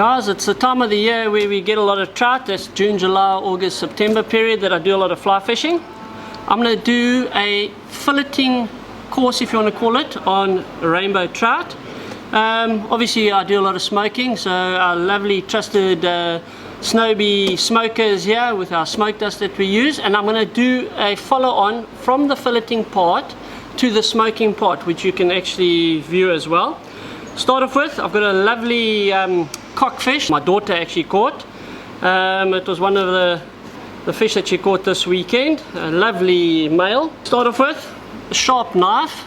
Guys, it's the time of the year where we get a lot of trout. That's June, July, August, September period that I do a lot of fly fishing. I'm going to do a filleting course, if you want to call it, on rainbow trout. Obviously I do a lot of smoking, so our lovely trusted Snowbee smokers here with our smoke dust that we use, and I'm going to do a follow on from the filleting part to the smoking part, which you can actually view as well. Start off with, I've got a lovely cockfish my daughter actually caught. It was one of the fish that she caught this weekend, a lovely male. Start off with a sharp knife.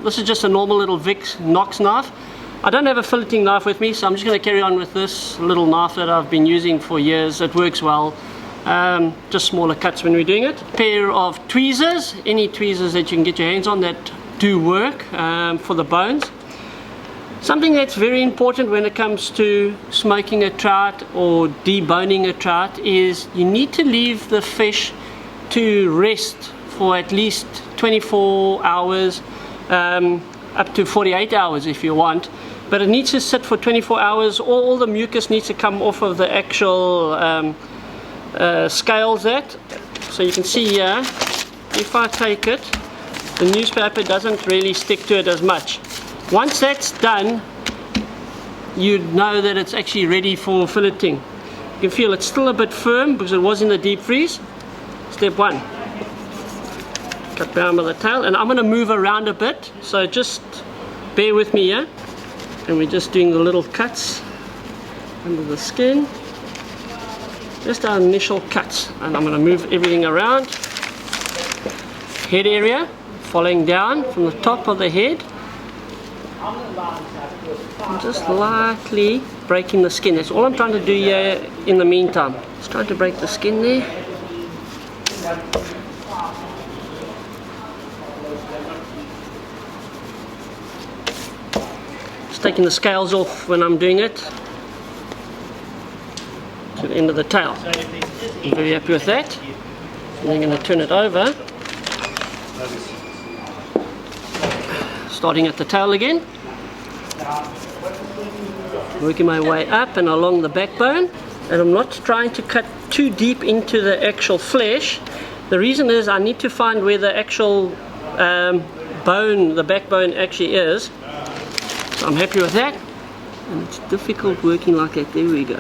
This is just a normal little Vicks Knox knife. I don't have a filleting knife with me, so I'm just going to carry on with this little knife that I've been using for years. It works well. Just smaller cuts when we're doing it. Pair of tweezers, any tweezers that you can get your hands on that do work for the bones. Something that's very important when it comes to smoking a trout or deboning a trout is you need to leave the fish to rest for at least 24 hours, up to 48 hours if you want, but it needs to sit for 24 hours. All the mucus needs to come off of the actual scales that. So you can see here, if I take it, the newspaper doesn't really stick to it as much. Once that's done, you know that it's actually ready for filleting. You can feel it's still a bit firm because it was in the deep freeze. Step one, cut down with the tail, and I'm going to move around a bit, so just bear with me here. And we're just doing the little cuts under the skin, just our initial cuts, and I'm going to move everything around. Head area, following down from the top of the head, and just lightly breaking the skin. That's all I'm trying to do here in the meantime. Just trying to break the skin there. Just taking the scales off when I'm doing it to the end of the tail. I'm very happy with that. And I'm going to turn it over, starting at the tail again, working my way up and along the backbone. And I'm not trying to cut too deep into the actual flesh. The reason is I need to find where the actual bone, the backbone actually is. So I'm happy with that. And it's difficult working like that. There we go.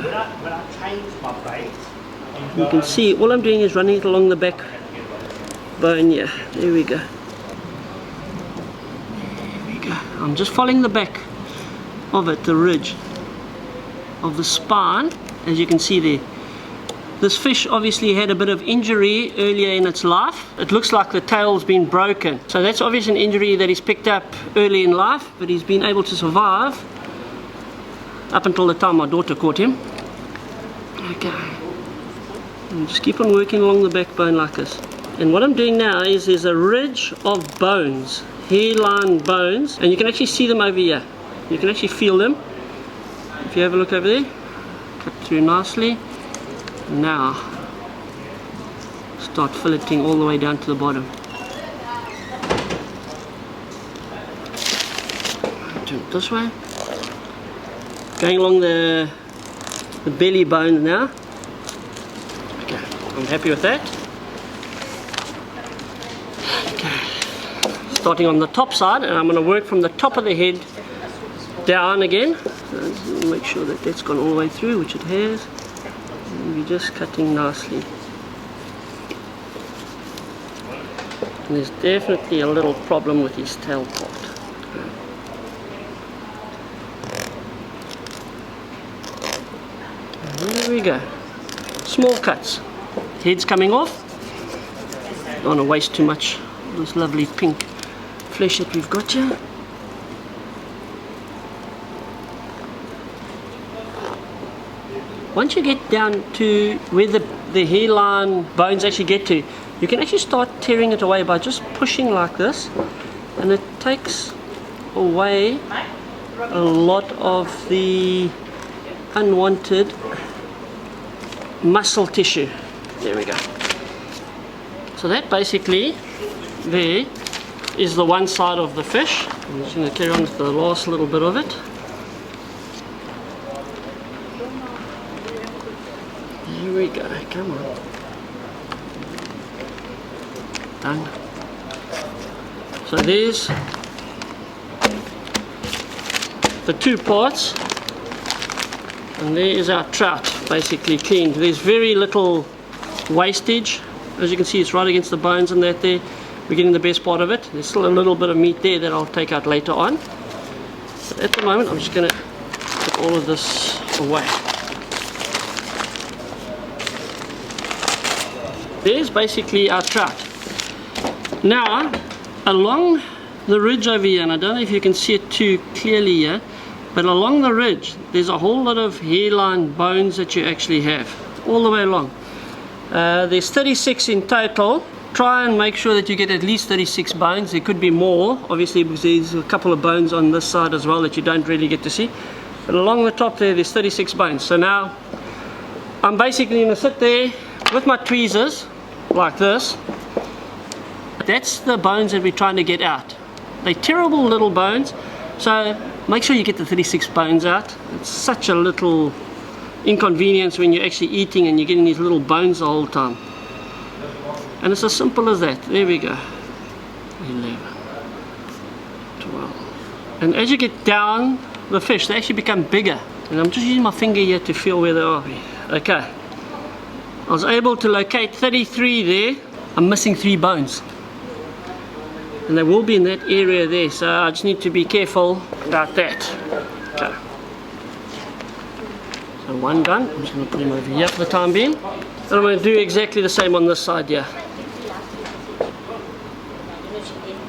You can see all I'm doing is running it along the backbone here. There we go. I'm just following the back of it, the ridge of the spine, as you can see there. This fish obviously had a bit of injury earlier in its life. It looks like the tail's been broken. So that's obviously an injury that he's picked up early in life, but he's been able to survive up until the time my daughter caught him. Okay. And just keep on working along the backbone like this. And what I'm doing now is there's a ridge of bones, hairline bones, and you can actually see them over here. You can actually feel them. If you have a look over there, cut through nicely. Now, start filleting all the way down to the bottom. Turn it this way. Going along the belly bone now. Okay, I'm happy with that. Okay, starting on the top side, and I'm going to work from the top of the head down again. So make sure that that's gone all the way through, which it has. And we're just cutting nicely. And there's definitely a little problem with his tail part. There we go. Small cuts. Head's coming off. Don't want to waste too much of this lovely pink flesh that we've got here. Once you get down to where the hairline bones actually get to, you can actually start tearing it away by just pushing like this, and it takes away a lot of the unwanted muscle tissue. There we go. So that basically there is the one side of the fish. I'm just going to carry on with the last little bit of it. we go. Come on. Done. So there's the two parts, and there is our trout basically cleaned. There's very little wastage. As you can see, it's right against the bones and that there. We're getting the best part of it. There's still a little bit of meat there that I'll take out later on. But at the moment, I'm just going to put all of this away. There's basically our trout. Now, along the ridge over here, and I don't know if you can see it too clearly here, but along the ridge, there's a whole lot of hairline bones that you actually have, all the way along. There's 36 in total. Try and make sure that you get at least 36 bones. There could be more, obviously, because there's a couple of bones on this side as well that you don't really get to see. But along the top there's 36 bones. So now, I'm basically going to sit there with my tweezers, like this. That's the bones that we're trying to get out. They're terrible little bones, so make sure you get the 36 bones out. It's such a little inconvenience when you're actually eating and you're getting these little bones the whole time. And it's as simple as that. There we go. 11, 12. And as you get down the fish, they actually become bigger. And I'm just using my finger here to feel where they are. Okay. I was able to locate 33 there. I'm missing 3 bones. And they will be in that area there. So I just need to be careful about that. Okay. So one done. I'm just going to put him over here for the time being. And I'm going to do exactly the same on this side here.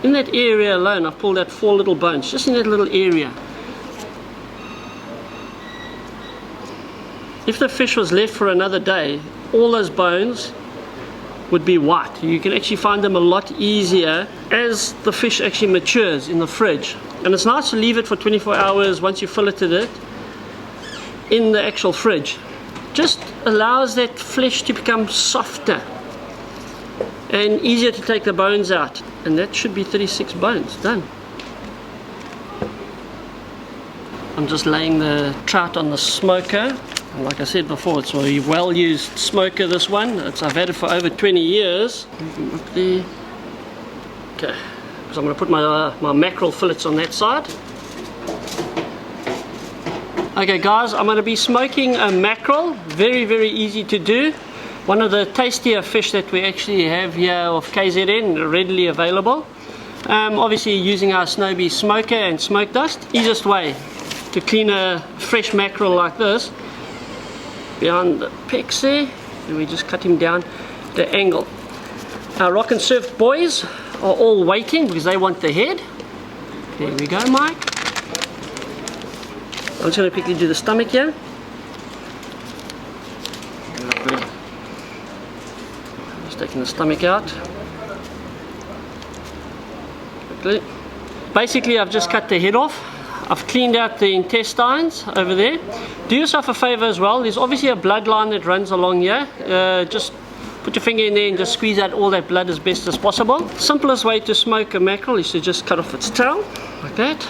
In that area alone, I've pulled out 4 little bones, just in that little area. If the fish was left for another day, all those bones would be white. You can actually find them a lot easier as the fish actually matures in the fridge. And it's nice to leave it for 24 hours once you've filleted it in the actual fridge. Just allows that flesh to become softer and easier to take the bones out. And that should be 36 bones done. I'm just laying the trout on the smoker. And like I said before, it's a well used smoker, this one. I've had it for over 20 years. Up there. Okay, so I'm going to put my mackerel fillets on that side. Okay guys, I'm going to be smoking a mackerel. Very, very easy to do. One of the tastier fish that we actually have here of KZN, readily available. Obviously using our Snowbee smoker and smoke dust. Easiest way to clean a fresh mackerel like this. Behind the pecs there, and we just cut him down the angle. Our Rock and Surf boys are all waiting because they want the head. There we go, Mike. I'm just going to quickly do the stomach here. Lovely. Just taking the stomach out. Quickly. Basically, I've just cut the head off. I've cleaned out the intestines over there. Do yourself a favor as well. There's obviously a bloodline that runs along here. Just put your finger in there and just squeeze out all that blood as best as possible. Simplest way to smoke a mackerel is to just cut off its tail, like that.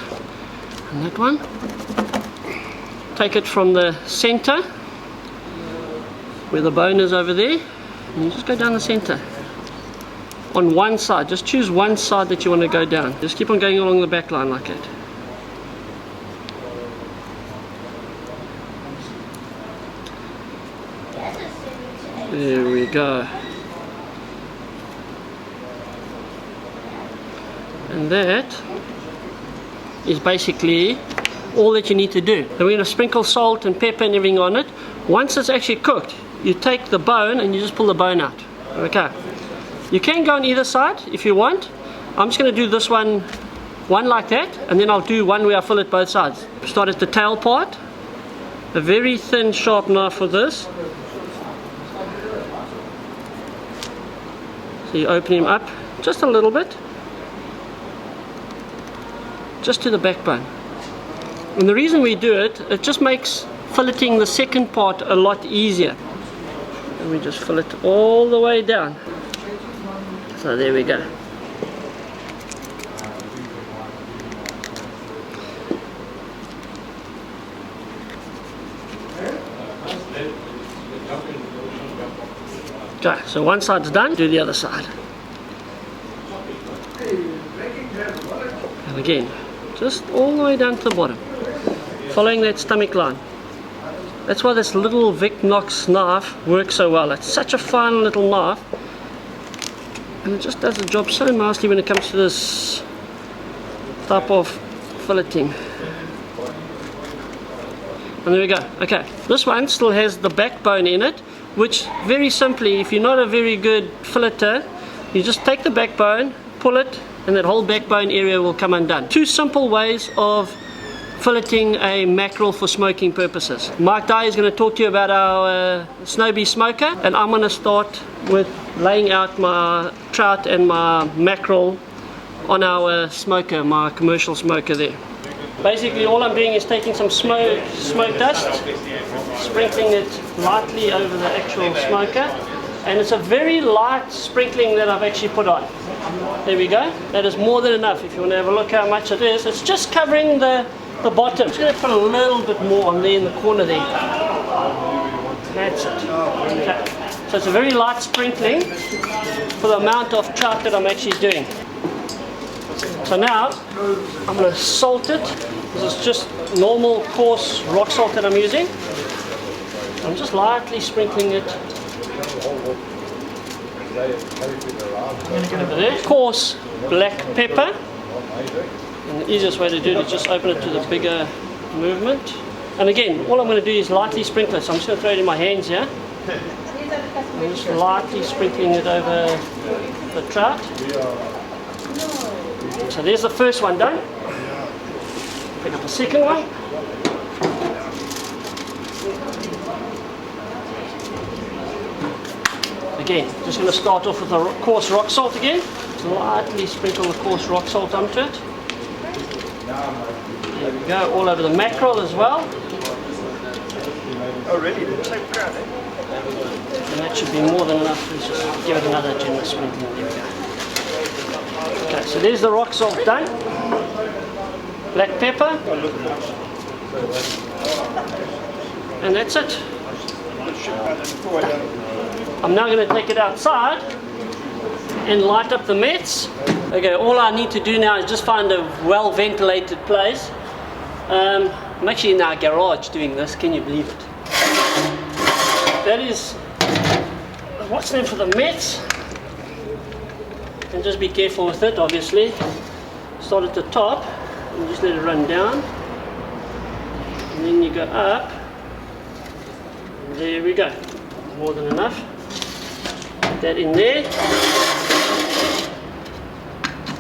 And that one. Take it from the center, where the bone is over there, and you just go down the center. On one side, just choose one side that you want to go down. Just keep on going along the back line like that. There we go. And that is basically all that you need to do. And we're going to sprinkle salt and pepper and everything on it. Once it's actually cooked, you take the bone and you just pull the bone out. Okay. You can go on either side if you want. I'm just going to do this one like that, and then I'll do one where I fillet both sides. Start at the tail part. A very thin, sharp knife for this. So you open him up just a little bit, just to the backbone. And the reason we do it, it just makes filleting the second part a lot easier. And we just fillet all the way down. So there we go. Okay, so one side's done, do the other side. And again, just all the way down to the bottom, following that stomach line. That's why this little Vic Knox knife works so well. It's such a fine little knife, and it just does the job so nicely when it comes to this type of filleting. And there we go. Okay, this one still has the backbone in it, which very simply, if you're not a very good filleter, you just take the backbone, pull it, and that whole backbone area will come undone. Two simple ways of filleting a mackerel for smoking purposes. Mike Dye is going to talk to you about our snow bee smoker, and I'm going to start with laying out my trout and my mackerel on our smoker, my commercial smoker there. Basically all I'm doing is taking some smoke dust, sprinkling it lightly over the actual smoker, and it's a very light sprinkling that I've actually put on. There we go. That is more than enough. If you want to have a look how much it is, it's just covering the bottom. I'm just going to put a little bit more on there in the corner there. That's it. Okay. So it's a very light sprinkling for the amount of trout that I'm actually doing. So now I'm going to salt it. This is just normal coarse rock salt that I'm using. I'm just lightly sprinkling it over there. Coarse black pepper. And the easiest way to do it is just open it to the bigger movement. And again, all I'm going to do is lightly sprinkle it. So I'm just going to throw it in my hands here. I'm just lightly sprinkling it over the trout. So there's the first one done. Pick up the second one. Again, just going to start off with the coarse rock salt again. Lightly sprinkle the coarse rock salt onto it. There we go, all over the mackerel as well. Oh really? The same crowd, eh? And that should be more than enough. Let's just give it another generous sprinkling. There we go. Okay, so there's the rock salt done. Black pepper. And that's it. I'm now going to take it outside and light up the mets. Okay, all I need to do now is just find a well ventilated place. I'm actually in our garage doing this, can you believe it? That is, what's the name for the mets? And just be careful with it, obviously. Start at the top and just let it run down. And then you go up. And there we go. More than enough. Put that in there.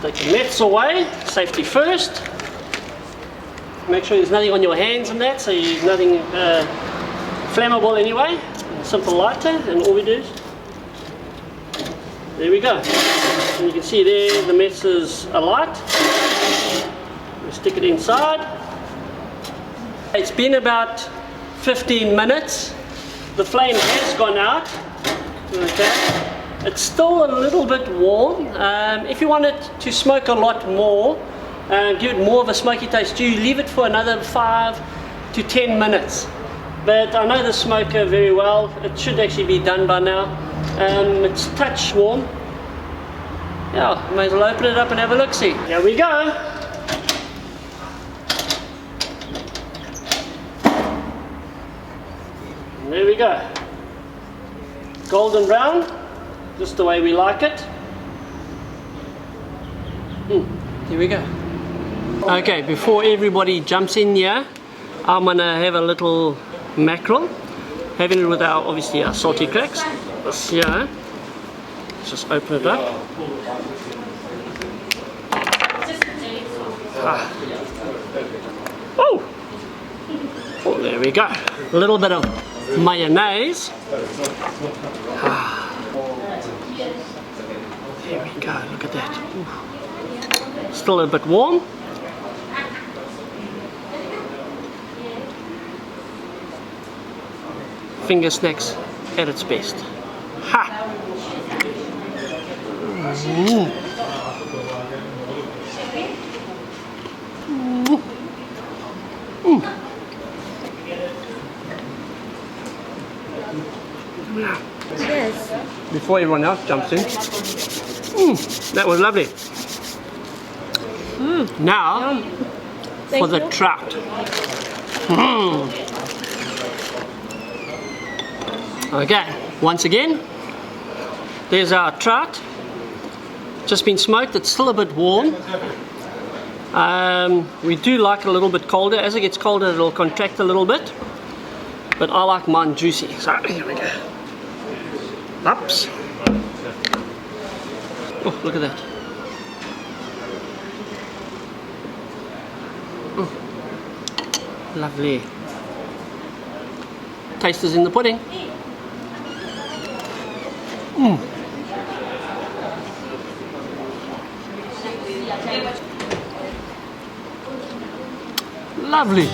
Take the nets away, safety first. Make sure there's nothing on your hands and that, so there's nothing flammable anyway. A simple lighter, and all we do is, there we go. And you can see there the mess is alight. We stick it inside. It's been about 15 minutes. The flame has gone out. Okay. It's still a little bit warm. If you want it to smoke a lot more, give it more of a smoky taste, you leave it for another 5 to 10 minutes. But I know the smoker very well. It should actually be done by now. It's touch warm. Yeah, may as well open it up and have a look-see. Here we go. And there we go. Golden brown. Just the way we like it. Here we go. Okay, before everybody jumps in here, I'm gonna have a little mackerel. Having it with our, obviously, our salty cracks. This here. Let's just open it up. Oh! Oh, there we go. A little bit of mayonnaise. There we go, look at that. Ooh. Still a bit warm. Finger snacks at its best. Ha! Mm. Mm. Yes. The before everyone else jumps in. That was lovely. Now for the trout. Okay, once again, there's our trout. Just been smoked. It's still a bit warm. We do like it a little bit colder. As it gets colder, it'll contract a little bit. But I like mine juicy. So here we go. Ups. Oh, look at that. Lovely. Taste is in the pudding. Lovely.